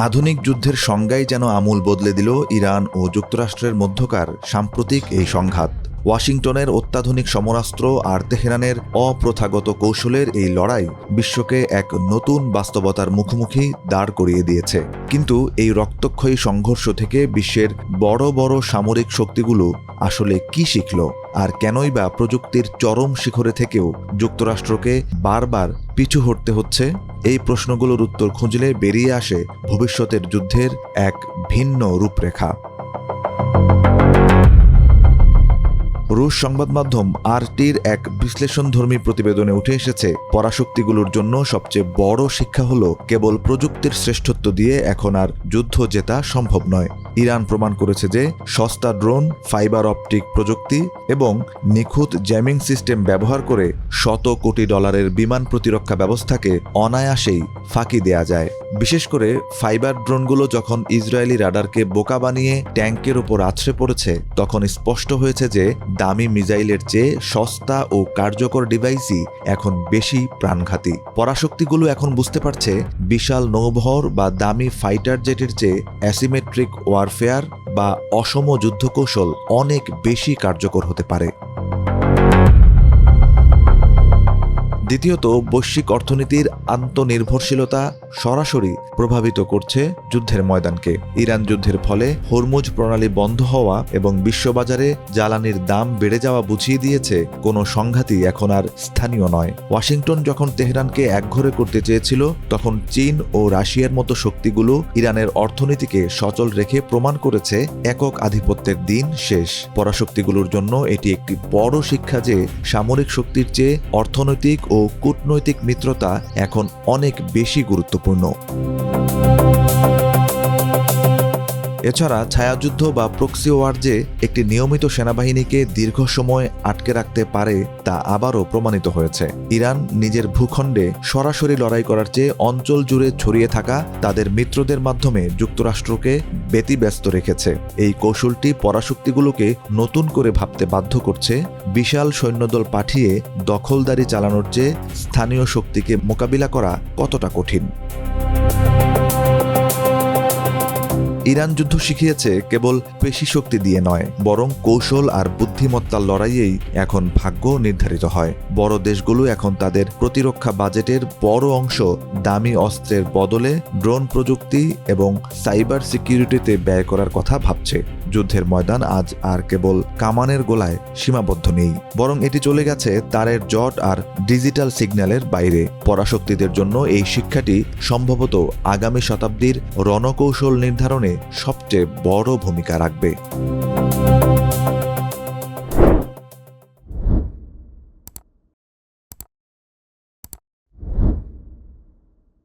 আধুনিক যুদ্ধের সংজ্ঞাই যেন আমূল বদলে দিল ইরান ও যুক্তরাষ্ট্রের মধ্যকার সাম্প্রতিক এই সংঘাত। ওয়াশিংটনের অত্যাধুনিক সমরাস্ত্র আর তেহরানের অপ্রথাগত কৌশলের এই লড়াই বিশ্বকে এক নতুন বাস্তবতার মুখোমুখি দাঁড় করিয়ে দিয়েছে। কিন্তু এই রক্তক্ষয়ী সংঘর্ষ থেকে বিশ্বের বড় বড় সামরিক শক্তিগুলো আসলে কি শিখল, আর কেনই বা প্রযুক্তির চরম শিখরে থেকেও যুক্তরাষ্ট্রকে বারবার পিছু হটতে হচ্ছে? এই প্রশ্নগুলোর উত্তর খুঁজলে বেরিয়ে আসে ভবিষ্যতের যুদ্ধের এক ভিন্ন রূপরেখা। রুশ সংবাদ মাধ্যম আরটির এক বিশ্লেষণধর্মী প্রতিবেদনে উঠে এসেছে, পরাশক্তিগুলোর জন্য সবচেয়ে বড় শিক্ষা হলো কেবল প্রযুক্তির শ্রেষ্ঠত্ব দিয়ে এখন আর যুদ্ধ জেতা সম্ভব নয়। ইরান প্রমাণ করেছে যে সস্তা ড্রোন, ফাইবার অপটিক প্রযুক্তি এবং নিখুঁত জ্যামিং সিস্টেম ব্যবহার করে শত কোটি ডলারের বিমান প্রতিরক্ষা ব্যবস্থাকে অনায়াসেই ফাঁকি দেয়া যায়। বিশেষ করে ফাইবার ড্রোনগুলো যখন ইসরায়েলি রাডারকে বোকা বানিয়ে ট্যাঙ্কের উপর আছড়ে পড়েছে, তখন স্পষ্ট হয়েছে যে দামি মিসাইলের চেয়ে সস্তা ও কার্যকর ডিভাইসই এখন বেশি প্রাণঘাতী। পরাশক্তিগুলো এখন বুঝতে পারছে বিশাল নৌবহর বা দামি ফাইটার জেটের চেয়ে অ্যাসিমেট্রিক ওয়ারফেয়ার বা অসম যুদ্ধকৌশল অনেক বেশি কার্যকর হতে পারে। দ্বিতীয়ত, বৈশ্বিক অর্থনীতির আন্তনির্ভরশীলতা সরাসরি প্রভাবিত করছে যুদ্ধের ময়দানকে। ইরান যুদ্ধের ফলে হরমুজ প্রণালী বন্ধ হওয়া এবং বিশ্ববাজারে জ্বালানির দাম বেড়ে যাওয়া বুঝিয়ে দিয়েছে কোনো সংঘাতই এখন আর স্থানীয় নয়। ওয়াশিংটন যখন তেহরানকে একঘরে করতে চেয়েছিল, তখন চীন ও রাশিয়ার মতো শক্তিগুলো ইরানের অর্থনীতিকে সচল রেখে প্রমাণ করেছে একক আধিপত্যের দিন শেষ। পরাশক্তিগুলোর জন্য এটি একটি বড় শিক্ষা যে সামরিক শক্তির চেয়ে অর্থনৈতিক ও কূটনৈতিক মিত্রতা এখন অনেক বেশি গুরুত্বপূর্ণ। এছাড়া ছায়াযুদ্ধ বা প্রক্সি ওয়ার যে একটি নিয়মিত সেনাবাহিনীকে দীর্ঘ সময় আটকে রাখতে পারে তা আবারও প্রমাণিত হয়েছে। ইরান নিজের ভূখণ্ডে সরাসরি লড়াই করার চেয়ে অঞ্চল জুড়ে ছড়িয়ে থাকা তাদের মিত্রদের মাধ্যমে যুক্তরাষ্ট্রকে ব্যতিব্যস্ত রেখেছে। এই কৌশলটি পরাশক্তিগুলোকে নতুন করে ভাবতে বাধ্য করছে, বিশাল সৈন্যদল পাঠিয়ে দখলদারি চালানোর চেয়ে স্থানীয় শক্তিকে মোকাবিলা করা কতটা কঠিন। ইরান যুদ্ধ শিখিয়েছে কেবল পেশি শক্তি দিয়ে নয়, বরং কৌশল আর বুদ্ধিমত্তার লড়াইয়েই এখন ভাগ্য নির্ধারিত হয়। বড় দেশগুলো এখন তাদের প্রতিরক্ষা বাজেটের বড় অংশ দামি অস্ত্রের বদলে ড্রোন প্রযুক্তি এবং সাইবার সিকিউরিটিতে ব্যয় করার কথা ভাবছে। যুদ্ধের ময়দান আজ আর কেবল কামানের গোলায় সীমাবদ্ধ নেই, বরং এটি চলে গেছে তারের জট আর ডিজিটাল সিগন্যালের বাইরে। পরাশক্তিদের জন্য এই শিক্ষাটি সম্ভবত আগামী শতাব্দীর রণকৌশল নির্ধারণে সবচেয়ে বড় ভূমিকা রাখবে।